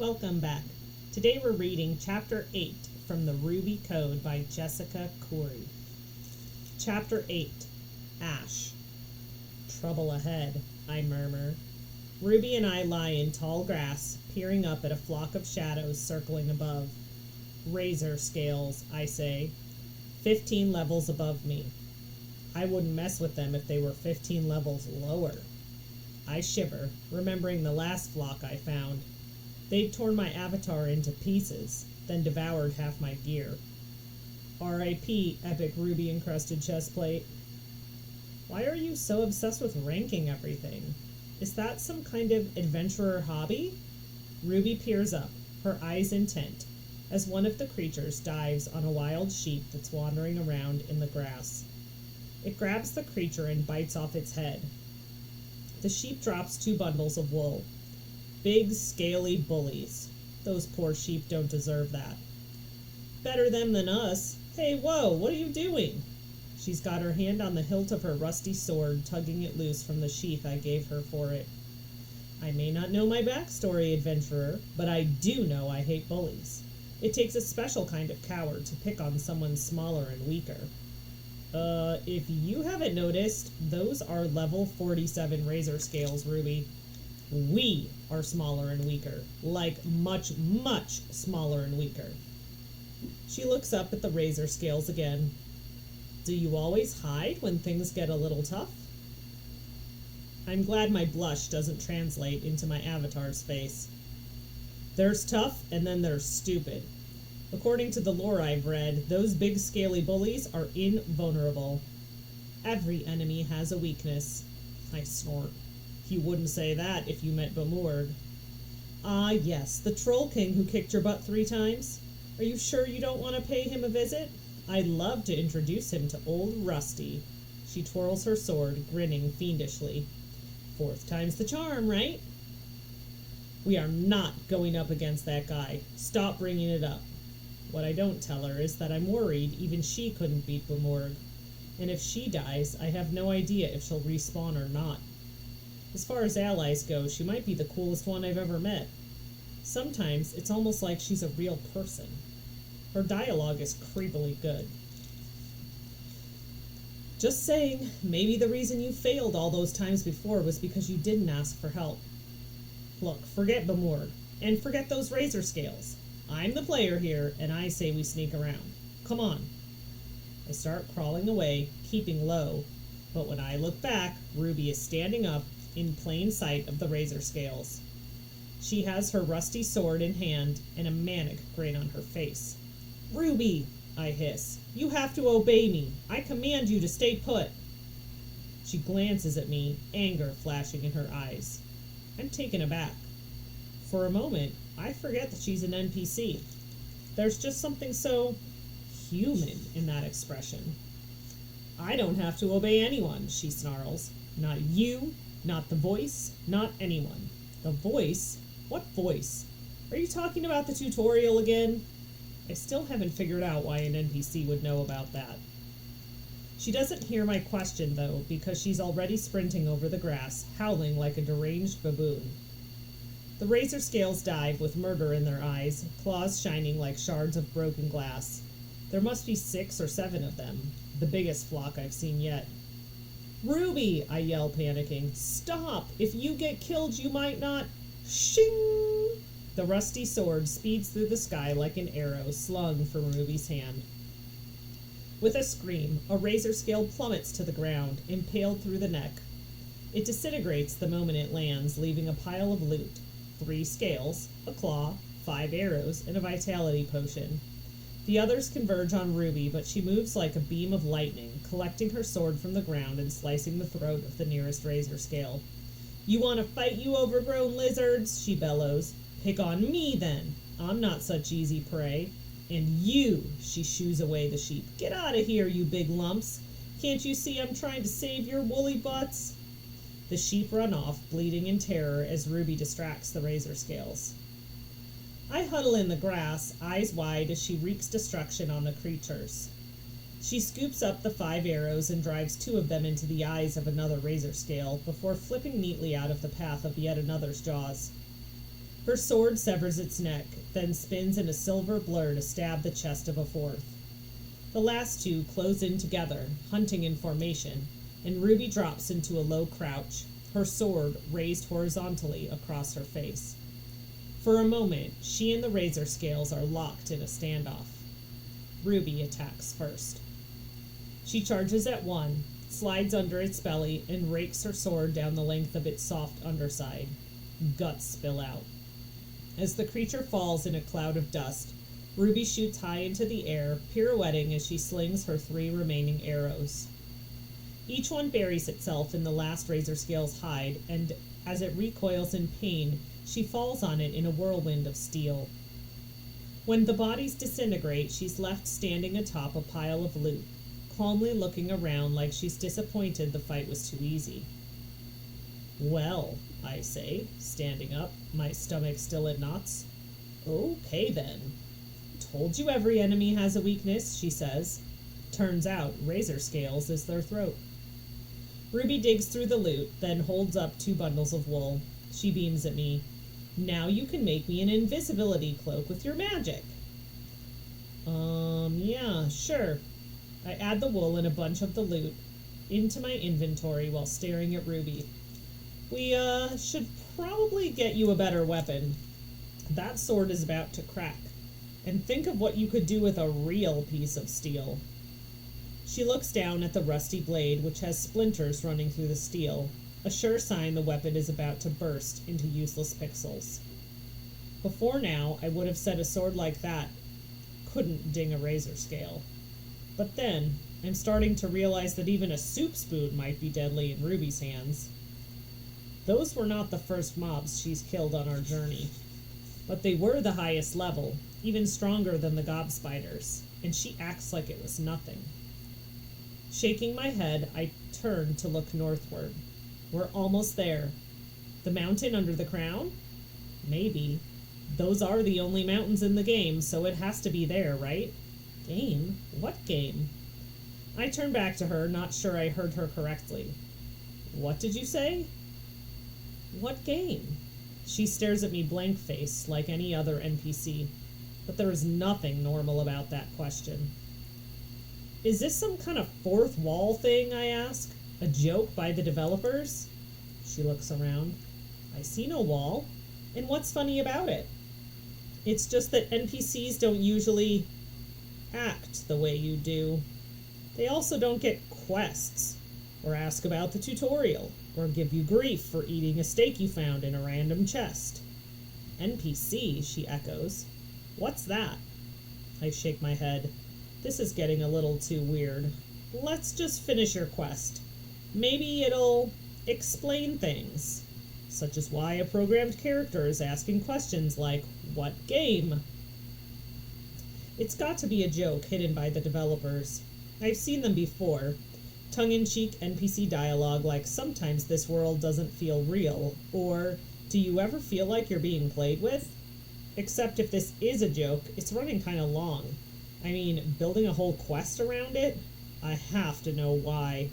Welcome back. Today we're reading Chapter 8 from the Ruby Code by Jessica Khoury. Chapter 8, Ash. Trouble ahead, I murmur. Ruby and I lie in tall grass, peering up at a flock of shadows circling above. Razor scales, I say. 15 levels above me. I wouldn't mess with them if they were 15 levels lower. I shiver, remembering the last flock I found. They'd torn my avatar into pieces, then devoured half my gear. R.I.P. epic ruby-encrusted chestplate. Why are you so obsessed with ranking everything? Is that some kind of adventurer hobby? Ruby peers up, her eyes intent, as one of the creatures dives on a wild sheep that's wandering around in the grass. It grabs the creature and bites off its head. The sheep drops 2 bundles of wool. Big, scaly bullies. Those poor sheep don't deserve that. Better them than us. Hey, whoa, what are you doing? She's got her hand on the hilt of her rusty sword, tugging it loose from the sheath I gave her for it. I may not know my backstory, adventurer, but I do know I hate bullies. It takes a special kind of coward to pick on someone smaller and weaker. If you haven't noticed, those are level 47 razor scales, Ruby. We are smaller and weaker. Like much, much smaller and weaker. She looks up at the razor scales again. Do you always hide when things get a little tough? I'm glad my blush doesn't translate into my avatar's face. There's tough, and then there's stupid. According to the lore I've read, those big scaly bullies are invulnerable. Every enemy has a weakness. I snort. You wouldn't say that if you met Bemord. Ah, yes, the Troll King who kicked your butt 3 times. Are you sure you don't want to pay him a visit? I'd love to introduce him to old Rusty. She twirls her sword, grinning fiendishly. 4th time's the charm, right? We are not going up against that guy. Stop bringing it up. What I don't tell her is that I'm worried even she couldn't beat Bemord. And if she dies, I have no idea if she'll respawn or not. As far as allies go, she might be the coolest one I've ever met. Sometimes it's almost like she's a real person. Her dialogue is creepily good. Just saying, maybe the reason you failed all those times before was because you didn't ask for help. Look, forget Bemord, and forget those razor scales. I'm the player here, and I say we sneak around. Come on. I start crawling away, keeping low, but when I look back, Ruby is standing up in plain sight of the razor scales. She has her rusty sword in hand and a manic grin on her face. Ruby, I hiss, you have to obey me. I command you to stay put. She glances at me, anger flashing in her eyes. I'm taken aback. For a moment, I forget that she's an NPC. There's just something so human in that expression. I don't have to obey anyone, she snarls. Not you, not the voice, not anyone. The voice? What voice? Are you talking about the tutorial again? I still haven't figured out why an NPC would know about that. She doesn't hear my question, though, because she's already sprinting over the grass, howling like a deranged baboon. The razor scales dive with murder in their eyes, claws shining like shards of broken glass. There must be 6 or 7 of them, the biggest flock I've seen yet. Ruby, I yell, panicking. Stop! If you get killed, you might not... Shing! The rusty sword speeds through the sky like an arrow slung from Ruby's hand. With a scream, a razor scale plummets to the ground, impaled through the neck. It disintegrates the moment it lands, leaving a pile of loot. 3 scales, a claw, 5 arrows, and a vitality potion. The others converge on Ruby, but she moves like a beam of lightning, collecting her sword from the ground and slicing the throat of the nearest razor scale. You want to fight, you overgrown lizards? She bellows. Pick on me, then. I'm not such easy prey. And you, she shoos away the sheep. Get out of here, you big lumps. Can't you see I'm trying to save your woolly butts? The sheep run off, bleeding in terror as Ruby distracts the razor scales. I huddle in the grass, eyes wide as she wreaks destruction on the creatures. She scoops up the 5 arrows and drives 2 of them into the eyes of another razor scale before flipping neatly out of the path of yet another's jaws. Her sword severs its neck, then spins in a silver blur to stab the chest of a fourth. The last two close in together, hunting in formation, and Ruby drops into a low crouch, her sword raised horizontally across her face. For a moment, she and the razor scales are locked in a standoff. Ruby attacks first. She charges at one, slides under its belly, and rakes her sword down the length of its soft underside. Guts spill out. As the creature falls in a cloud of dust, Ruby shoots high into the air, pirouetting as she slings her 3 remaining arrows. Each one buries itself in the last razor scale's hide, and as it recoils in pain, she falls on it in a whirlwind of steel. When the bodies disintegrate, she's left standing atop a pile of loot, calmly looking around like she's disappointed the fight was too easy. "Well," I say, standing up, my stomach still in knots. "Okay then." "Told you every enemy has a weakness," she says. Turns out razor scales is their throat. Ruby digs through the loot, then holds up 2 bundles of wool. She beams at me. "Now you can make me an invisibility cloak with your magic." Yeah, sure." I add the wool and a bunch of the loot into my inventory while staring at Ruby. "We, should probably get you a better weapon. That sword is about to crack. And think of what you could do with a real piece of steel." She looks down at the rusty blade, which has splinters running through the steel, a sure sign the weapon is about to burst into useless pixels. Before now, I would have said a sword like that couldn't ding a razor scale. But then, I'm starting to realize that even a soup spoon might be deadly in Ruby's hands. Those were not the first mobs she's killed on our journey. But they were the highest level, even stronger than the gob spiders, and she acts like it was nothing. Shaking my head, I turn to look northward. We're almost there. The mountain under the crown? Maybe. Those are the only mountains in the game, so it has to be there, right? Game? What game? I turn back to her, not sure I heard her correctly. "What did you say?" "What game?" She stares at me blank-faced, like any other NPC, but there is nothing normal about that question. "Is this some kind of fourth wall thing?" I ask. "A joke by the developers?" She looks around. "I see no wall. And what's funny about it?" "It's just that NPCs don't usually act the way you do. They also don't get quests, or ask about the tutorial, or give you grief for eating a steak you found in a random chest." "NPC," she echoes. "What's that?" I shake my head. This is getting a little too weird. Let's just finish your quest. Maybe it'll explain things, such as why a programmed character is asking questions like, "What game?" It's got to be a joke hidden by the developers. I've seen them before. Tongue-in-cheek NPC dialogue like, "Sometimes this world doesn't feel real," or "Do you ever feel like you're being played with?" Except if this is a joke, it's running kind of long. I mean, building a whole quest around it? I have to know why.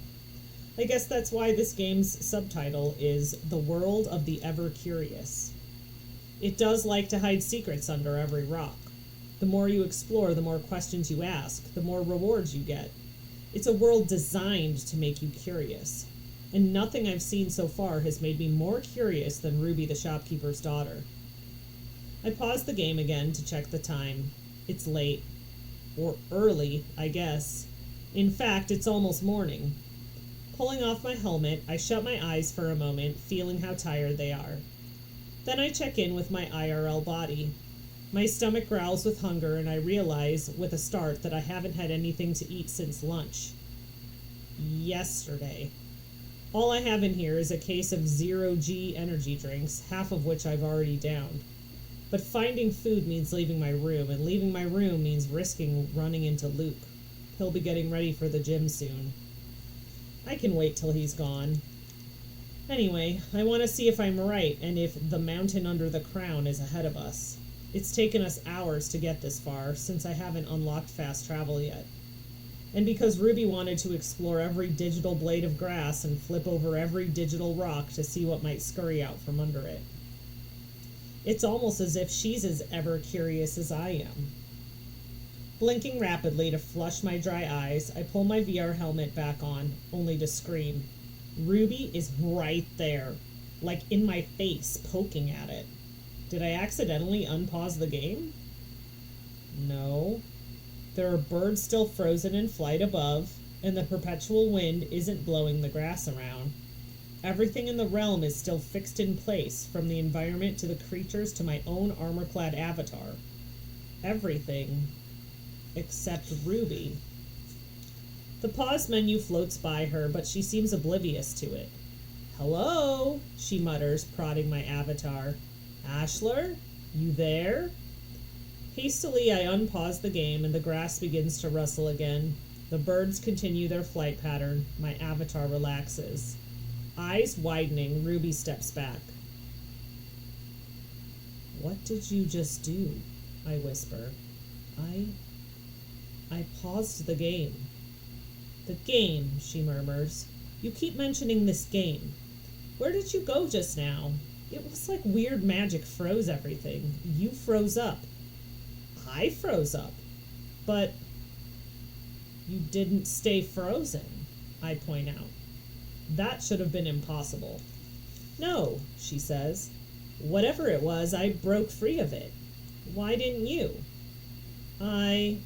I guess that's why this game's subtitle is The World of the Ever-Curious. It does like to hide secrets under every rock. The more you explore, the more questions you ask, the more rewards you get. It's a world designed to make you curious. And nothing I've seen so far has made me more curious than Ruby the shopkeeper's daughter. I pause the game again to check the time. It's late. Or early, I guess. In fact, it's almost morning. Pulling off my helmet, I shut my eyes for a moment, feeling how tired they are. Then I check in with my IRL body. My stomach growls with hunger, and I realize, with a start, that I haven't had anything to eat since lunch. Yesterday. All I have in here is a case of 0G energy drinks, half of which I've already downed. But finding food means leaving my room, and leaving my room means risking running into Luke. He'll be getting ready for the gym soon. I can wait till he's gone. Anyway, I want to see if I'm right, and if the mountain under the crown is ahead of us. It's taken us hours to get this far, since I haven't unlocked fast travel yet. And because Ruby wanted to explore every digital blade of grass and flip over every digital rock to see what might scurry out from under it. It's almost as if she's as ever curious as I am. Blinking rapidly to flush my dry eyes, I pull my VR helmet back on, only to scream. Ruby is right there, like in my face, poking at it. Did I accidentally unpause the game? No. There are birds still frozen in flight above, and the perpetual wind isn't blowing the grass around. Everything in the realm is still fixed in place, from the environment to the creatures to my own armor-clad avatar. Everything except Ruby. The pause menu floats by her, but she seems oblivious to it. Hello, she mutters, prodding my avatar. Ashler, you there? Hastily, I unpause the game and the grass begins to rustle again. The birds continue their flight pattern. My avatar relaxes. Eyes widening, Ruby steps back. What did you just do? I whisper. I paused the game. The game, she murmurs. You keep mentioning this game. Where did you go just now? It was like weird magic froze everything. You froze up. I froze up. But you didn't stay frozen, I point out. That should have been impossible. No, she says. Whatever it was, I broke free of it. Why didn't you? I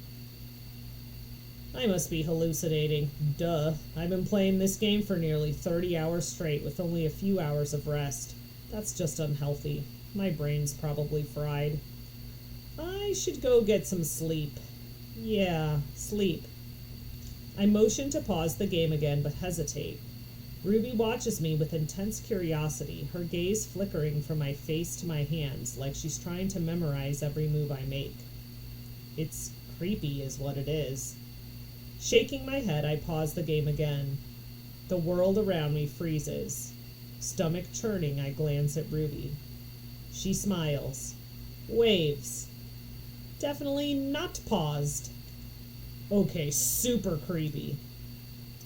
must be hallucinating. Duh. I've been playing this game for nearly 30 hours straight with only a few hours of rest. That's just unhealthy. My brain's probably fried. I should go get some sleep. Yeah, sleep. I motion to pause the game again, but hesitate. Ruby watches me with intense curiosity, her gaze flickering from my face to my hands, like she's trying to memorize every move I make. It's creepy is what it is. Shaking my head, I pause the game again. The world around me freezes. Stomach churning, I glance at Ruby. She smiles. Waves. Definitely not paused. Okay, super creepy.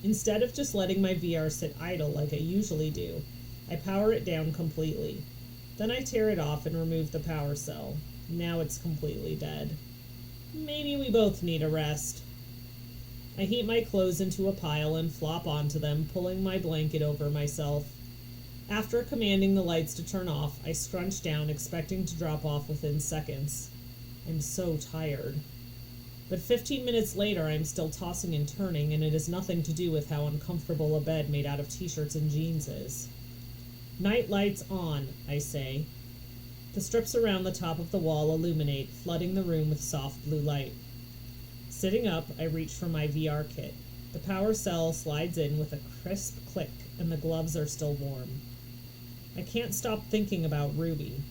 Instead of just letting my VR sit idle like I usually do, I power it down completely. Then I tear it off and remove the power cell. Now it's completely dead. Maybe we both need a rest. I heap my clothes into a pile and flop onto them, pulling my blanket over myself. After commanding the lights to turn off, I scrunch down, expecting to drop off within seconds. I'm so tired. But 15 minutes later, I'm still tossing and turning, and it has nothing to do with how uncomfortable a bed made out of t-shirts and jeans is. Night lights on, I say. The strips around the top of the wall illuminate, flooding the room with soft blue light. Sitting up, I reach for my VR kit. The power cell slides in with a crisp click, and the gloves are still warm. I can't stop thinking about Ruby.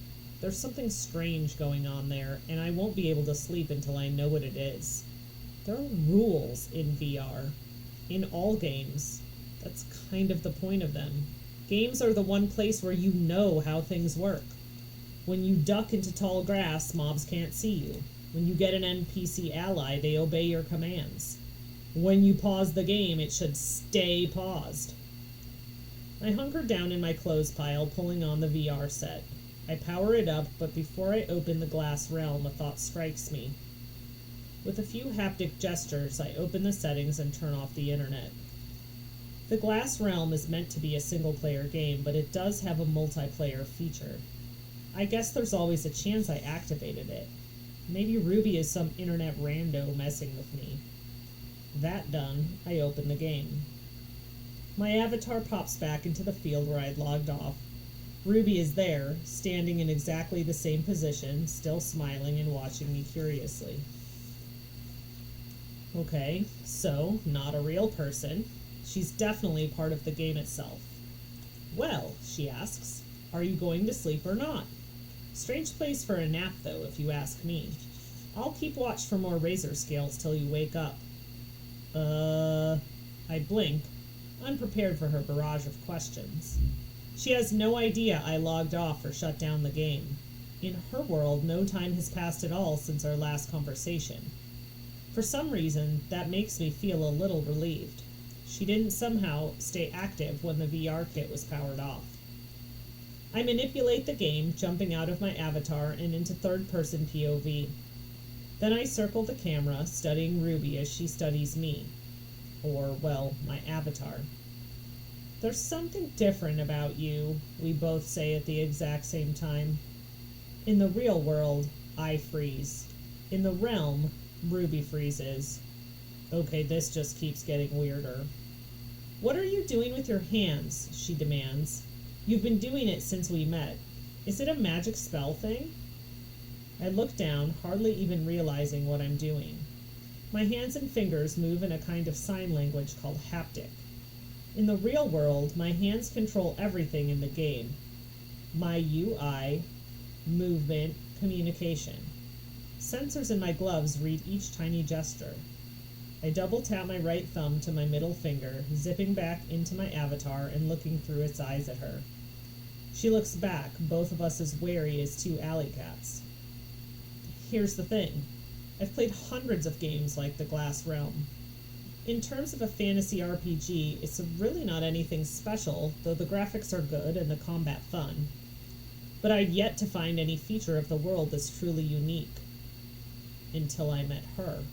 There's something strange going on there, and I won't be able to sleep until I know what it is. There are rules in VR. In all games. That's kind of the point of them. Games are the one place where you know how things work. When you duck into tall grass, mobs can't see you. When you get an NPC ally, they obey your commands. When you pause the game, it should stay paused. I hunker down in my clothes pile, pulling on the VR set. I power it up, but before I open the glass realm, a thought strikes me. With a few haptic gestures, I open the settings and turn off the internet. The glass realm is meant to be a single-player game, but it does have a multiplayer feature. I guess there's always a chance I activated it. Maybe Ruby is some internet rando messing with me. That done, I open the game. My avatar pops back into the field where I'd logged off. Ruby is there, standing in exactly the same position, still smiling and watching me curiously. Okay, so, not a real person. She's definitely part of the game itself. Well, she asks, are you going to sleep or not? Strange place for a nap, though, if you ask me. I'll keep watch for more razor scales till you wake up. I blink, unprepared for her barrage of questions. She has no idea I logged off or shut down the game. In her world, no time has passed at all since our last conversation. For some reason, that makes me feel a little relieved. She didn't somehow stay active when the VR kit was powered off. I manipulate the game, jumping out of my avatar and into third-person POV. Then I circle the camera, studying Ruby as she studies me. Or, well, my avatar. There's something different about you, we both say at the exact same time. In the real world, I freeze. In the realm, Ruby freezes. Okay, this just keeps getting weirder. What are you doing with your hands? She demands. You've been doing it since we met. Is it a magic spell thing? I look down, hardly even realizing what I'm doing. My hands and fingers move in a kind of sign language called haptic. In the real world, my hands control everything in the game. My UI, movement, communication. Sensors in my gloves read each tiny gesture. I double tap my right thumb to my middle finger, zipping back into my avatar and looking through its eyes at her. She looks back, both of us as wary as two alley cats. Here's the thing. I've played hundreds of games like The Glass Realm. In terms of a fantasy RPG, it's really not anything special, though the graphics are good and the combat fun. But I'd yet to find any feature of the world that's truly unique. Until I met her.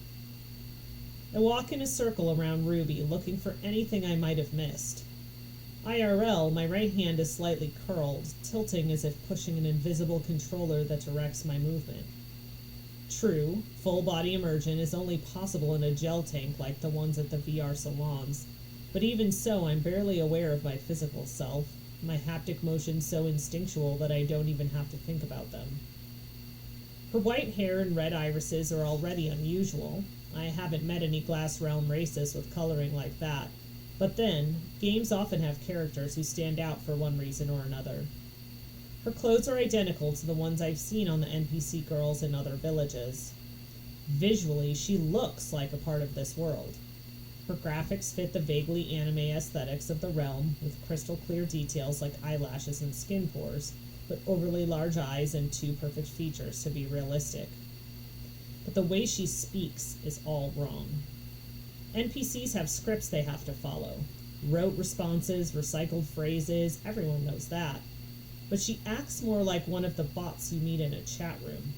I walk in a circle around Ruby, looking for anything I might have missed. IRL, my right hand is slightly curled, tilting as if pushing an invisible controller that directs my movement. True, full body immersion is only possible in a gel tank like the ones at the VR salons, but even so, I'm barely aware of my physical self, my haptic motions so instinctual that I don't even have to think about them. Her white hair and red irises are already unusual. I haven't met any Glass Realm racists with coloring like that. But then, games often have characters who stand out for one reason or another. Her clothes are identical to the ones I've seen on the NPC girls in other villages. Visually, she looks like a part of this world. Her graphics fit the vaguely anime aesthetics of the realm, with crystal clear details like eyelashes and skin pores, but overly large eyes and too perfect features to be realistic. But the way she speaks is all wrong. NPCs have scripts they have to follow. Rote responses, recycled phrases, everyone knows that. But she acts more like one of the bots you meet in a chat room.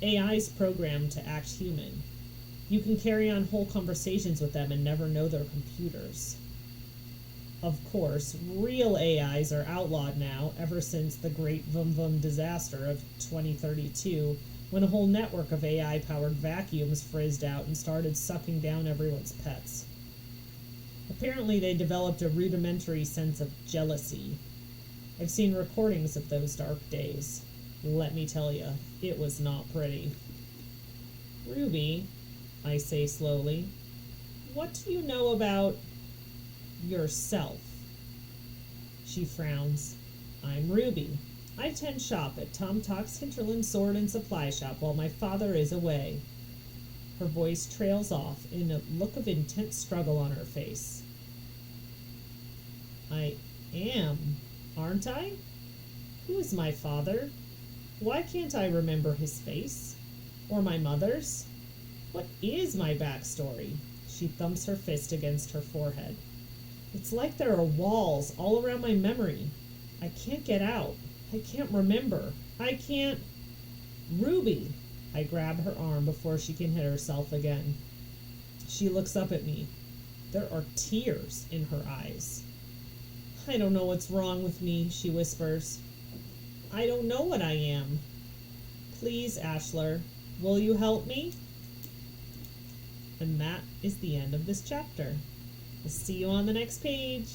AI's programmed to act human. You can carry on whole conversations with them and never know they're computers. Of course, real AIs are outlawed now ever since the Great Vum Vum disaster of 2032, when a whole network of AI-powered vacuums frizzed out and started sucking down everyone's pets. Apparently they developed a rudimentary sense of jealousy. I've seen recordings of those dark days. Let me tell you, it was not pretty. Ruby, I say slowly, what do you know about yourself? She frowns. I'm Ruby. I tend shop at Tom Talk's Hinterland Sword and Supply Shop while my father is away. Her voice trails off in a look of intense struggle on her face. I am, aren't I? Who is my father? Why can't I remember his face? Or my mother's? What is my backstory? She thumps her fist against her forehead. It's like there are walls all around my memory. I can't get out. I can't remember. I can't... Ruby! I grab her arm before she can hit herself again. She looks up at me. There are tears in her eyes. I don't know what's wrong with me, she whispers. I don't know what I am. Please, Ashler, will you help me? And that is the end of this chapter. We'll see you on the next page.